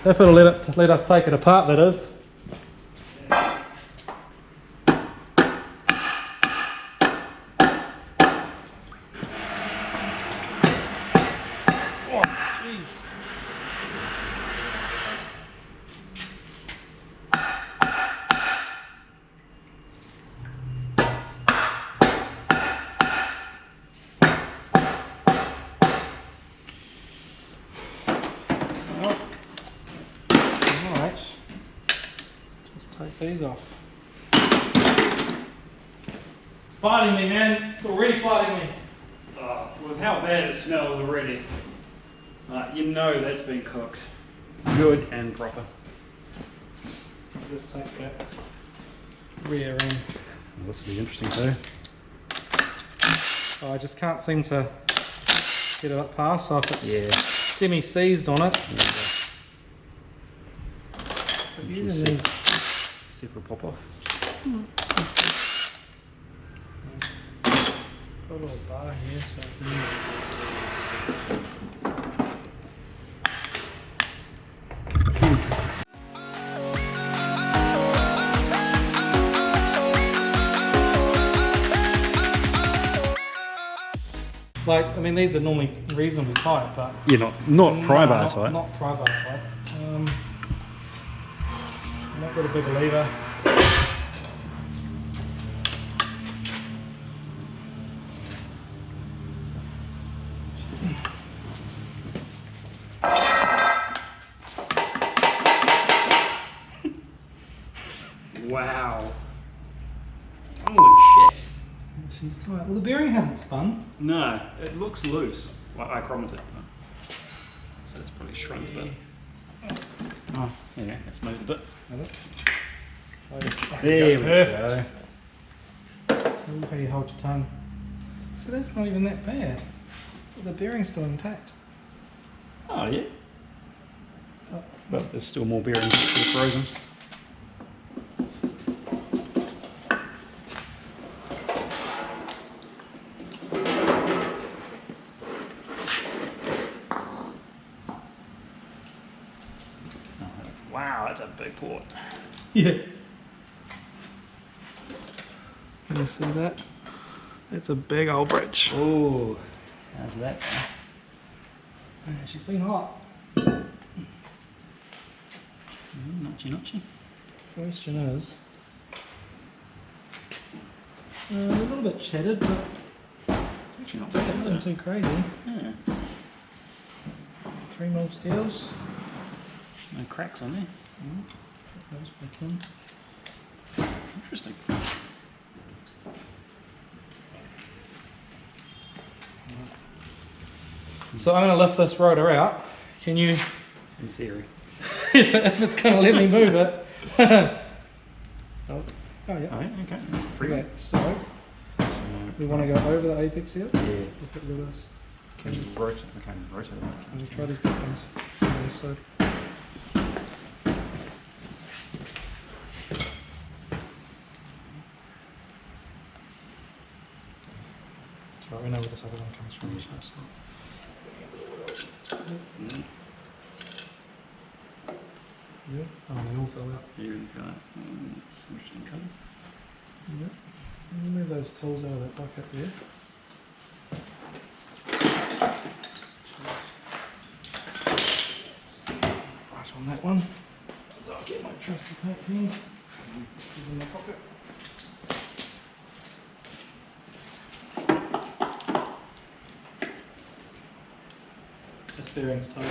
If it'll let us take it apart, that is. Oh, jeez. Take these off. It's fighting me, man. It's already fighting me. Oh, with how bad it smells already, you know that's been cooked good and proper. I'll just take that rear end. Well, this will be interesting too. Oh, I just can't seem to get it up past, so if it's semi-seized on it. Using these. See if it'll pop off. Got a little bar here, so like, I mean, these are normally reasonably tight, but yeah, not pry bar tight. Not pry bar tight. Not got a bigger lever. Wow. Holy shit. She's tight. Well, the bearing hasn't spun. No, it looks loose. Well, I chromed it. So it's probably shrunk a bit. Oh, there you go. It's moved a bit. There we go. How you hold your tongue. So that's not even that bad. The bearing's still intact. Oh, yeah. But there's still more bearings still frozen. Wow, that's a big port. Yeah. Can you see that? That's a big old bridge. Oh, how's that? She's been hot. Notchy, notchy. Question is, a little bit shattered, but It's actually not bad, nothing is it? too crazy. Yeah. 3mm steels. No cracks on there. Put those back in. Interesting. So I'm going to lift this rotor out. Can you, In theory. if it's going to let me move it? Oh yeah. Oh, yeah, okay. Free. Okay, so we want to go over the apex here. Yeah. If it let us. Can you rotate? Okay, rotate it. Can we try these buttons on this side? So we know where this other one comes from. So it's not. Yeah. Oh, they all fell out. You can go. It's interesting colours. Yeah. Can you move those tools out of that bucket there? Right on that one. So I'll get my trusty tape here. It's in my pocket. This bearing's tight.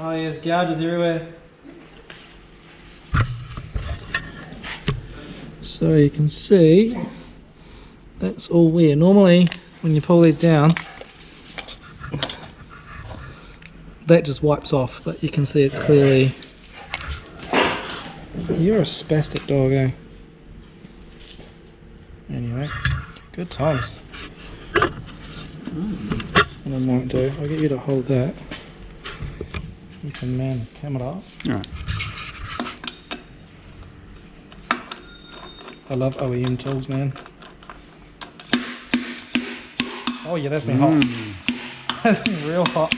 Oh yeah, there's gouges everywhere. So you can see that's all wear. Normally when you pull these down that just wipes off, but you can see it's clearly. You're a spastic dog, eh? Anyway, good times. What I might do, I'll get you to hold that. You can man the camera up. Alright. I love OEM tools, man. Oh yeah, that's been hot. That's been real hot.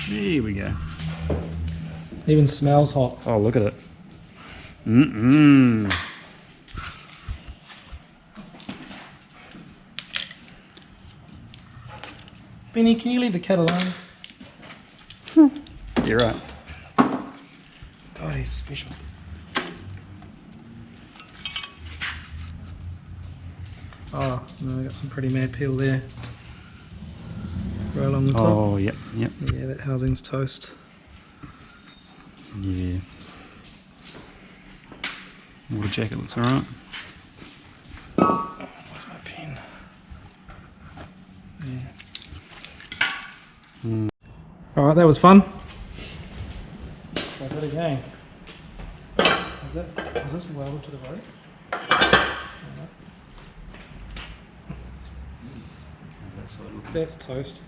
There we go. Even smells hot. Oh, look at it. Mm-mm. Benny, can you leave the cat alone? You're right. God, he's special. Oh, no, I got some pretty mad peel there. Right along the top. Oh, yep. Yeah, that housing's toast. Yeah. Water jacket looks alright. Where's my pen? Yeah. Alright, that was fun. Try that again. Is this welded to the road? That's toast.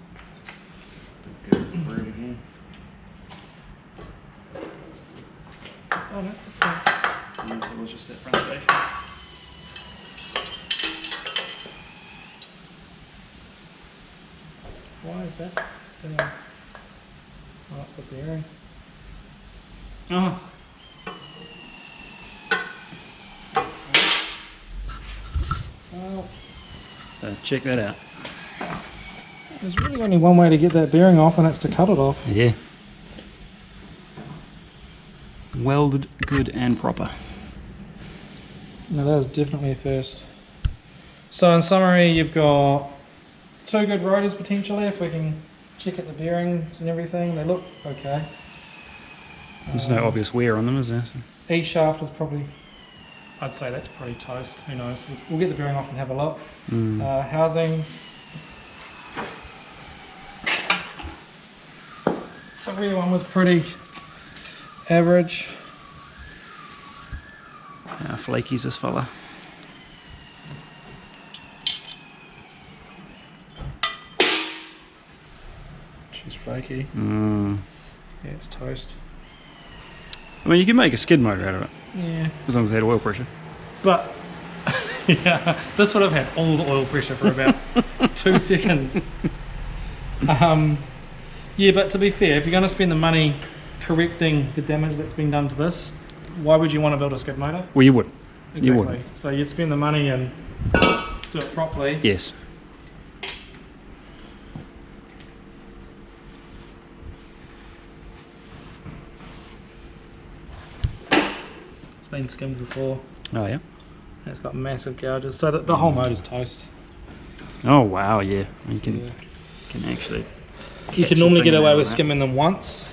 Oh no, that's fine. So it was just that front station. Why is that thing on? Oh, that's the bearing. Oh. Well, So check that out. there's really only one way to get that bearing off, and that's to cut it off. Yeah. Welded good and proper. No, that was definitely a first. So in summary, you've got 2 good rotors potentially, if we can check at the bearings and everything. They look okay. There's no obvious wear on them, is there? E shaft is probably, I'd say that's pretty toast. Who knows? We'll get the bearing off and have a look. Housings. The rear one was pretty average. How flaky's this fella? She's flaky. Mm. Yeah, it's toast. I mean, you can make a skid motor out of it, Yeah. as long as it had oil pressure. But, yeah, this would have had all the oil pressure for about 2 seconds. Yeah, but to be fair, if you're going to spend the money correcting the damage that's been done to this, why would you want to build a skid motor? Well, you would. Exactly. You would. So you'd spend the money and do it properly. Yes. It's been skimmed before. Oh, yeah. And it's got massive gouges. So the whole motor's toast. Oh, wow, yeah. You can, Yeah. can actually... You can normally get away with skimming them once,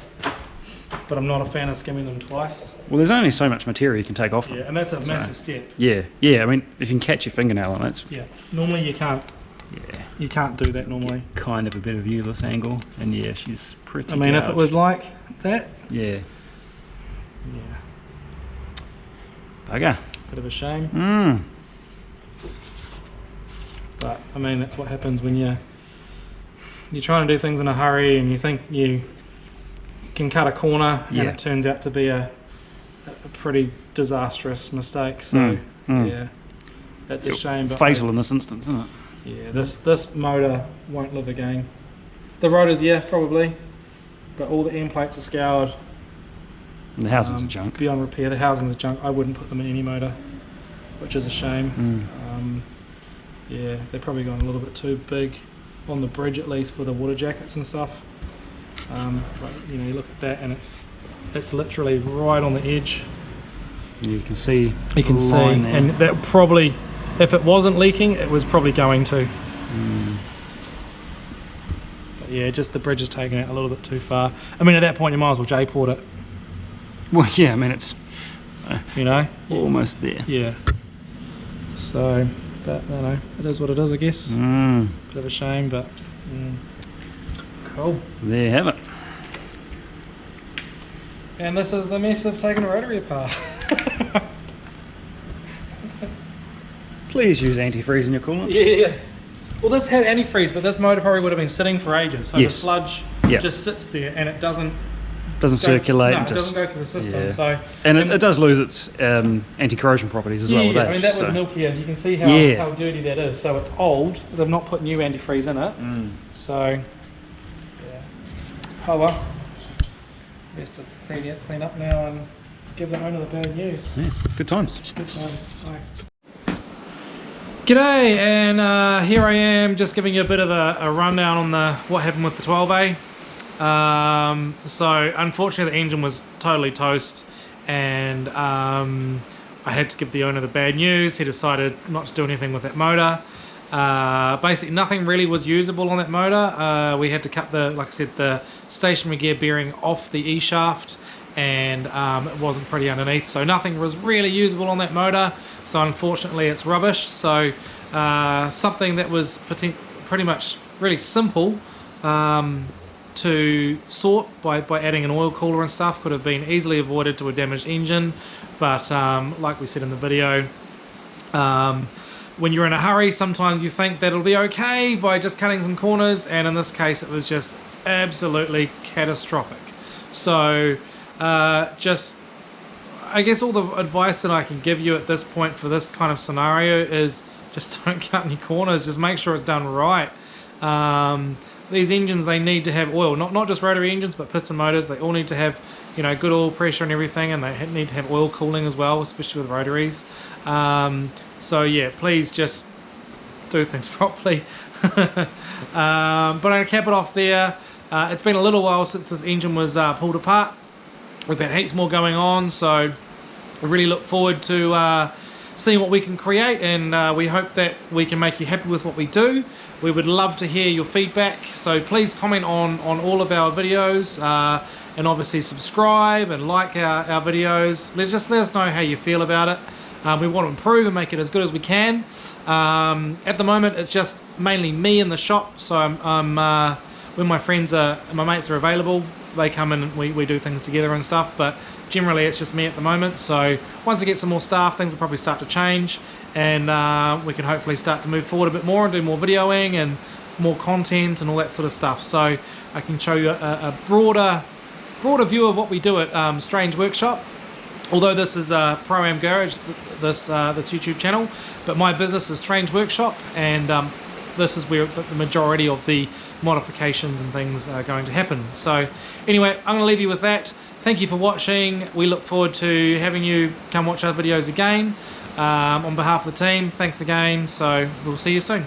but I'm not a fan of skimming them twice. Well, there's only so much material you can take off them. Yeah, and that's a massive step. Yeah, yeah. I mean, if you can catch your fingernail on it, it's Yeah. Normally you can't. yeah, You can't do that normally. kind of a bit of viewless angle. And yeah, she's pretty. I mean, if it was gouged. like that, yeah, yeah, bugger. bit of a shame. Mm. But I mean, that's what happens when you're trying to do things in a hurry and you think you can cut a corner, and Yeah. it turns out to be a pretty disastrous mistake. So yeah, that's a shame. But Fatal in this instance, isn't it? yeah, this motor won't live again. The rotors, yeah, probably, but all the end plates are scoured. And the housing's junk. Beyond repair. The housings are junk. I wouldn't put them in any motor, which is a shame. Yeah, they're probably going a little bit too big on the bridge, at least for the water jackets and stuff. But you know, you look at that and it's literally right on the edge. You can see. You can the see, line there. and that probably, if it wasn't leaking, it was probably going to. But yeah, just the bridge is taking it a little bit too far. I mean, at that point, you might as well J-port it. Well, yeah. I mean, it's You know, almost there. yeah. So, but you know, it is what it is, I guess. Bit of a shame, but cool. There you have it. And this is the mess of taking a rotary apart. Please use antifreeze in your coolant. Yeah. Well, this had antifreeze, but this motor probably would have been sitting for ages. So Yes. the sludge Yeah. just sits there and it doesn't doesn't circulate. No, and it just, doesn't go through the system. yeah. So And it does lose its anti-corrosion properties as well. With that, I mean that was so. milky, as you can see how dirty that is. So it's old. They've not put new antifreeze in it. So yeah. Oh well. Best to clean up now and give the owner the bad news. Yeah, good times. Good times. Bye. G'day, and here I am just giving you a bit of a rundown on what happened with the 12A. So unfortunately the engine was totally toast, and I had to give the owner the bad news. He decided not to do anything with that motor. Basically nothing really was usable on that motor. We had to cut like I said, the stationary gear bearing off the E-shaft, and it wasn't pretty underneath, so nothing was really usable on that motor. So unfortunately it's rubbish. So something that was pretty much really simple to sort by adding an oil cooler and stuff could have been easily avoided to a damaged engine. But like we said in the video, when you're in a hurry, sometimes you think that it'll be okay by just cutting some corners, and in this case it was just absolutely catastrophic. So just, I guess all the advice that I can give you at this point for this kind of scenario is just don't cut any corners, just make sure it's done right. These engines, they need to have oil, not just rotary engines, but piston motors. They all need to have, you know, good oil pressure and everything, and they need to have oil cooling as well, especially with rotaries. So yeah, please just do things properly. But I'm going to cap it off there. It's been a little while since this engine was pulled apart. We've had heaps more going on, so we really look forward to seeing what we can create, and we hope that we can make you happy with what we do. We would love to hear your feedback, so please comment on all of our videos, and obviously subscribe and like our videos. Let us know how you feel about it. We want to improve and make it as good as we can. At the moment it's just mainly me in the shop, so I'm when my mates are available, they come in and we do things together and stuff, but generally it's just me at the moment. So once I get some more staff, things will probably start to change, and we can hopefully start to move forward a bit more and do more videoing and more content and all that sort of stuff, so I can show you a broader view of what we do at Strange Workshop. Although this is ProAm-Garage, this YouTube channel, but my business is Strange Workshop, and this is where the majority of the modifications and things are going to happen. So anyway, I'm going to leave you with that. Thank you for watching. We look forward to having you come watch our videos again. On behalf of the team, thanks again. So we'll see you soon.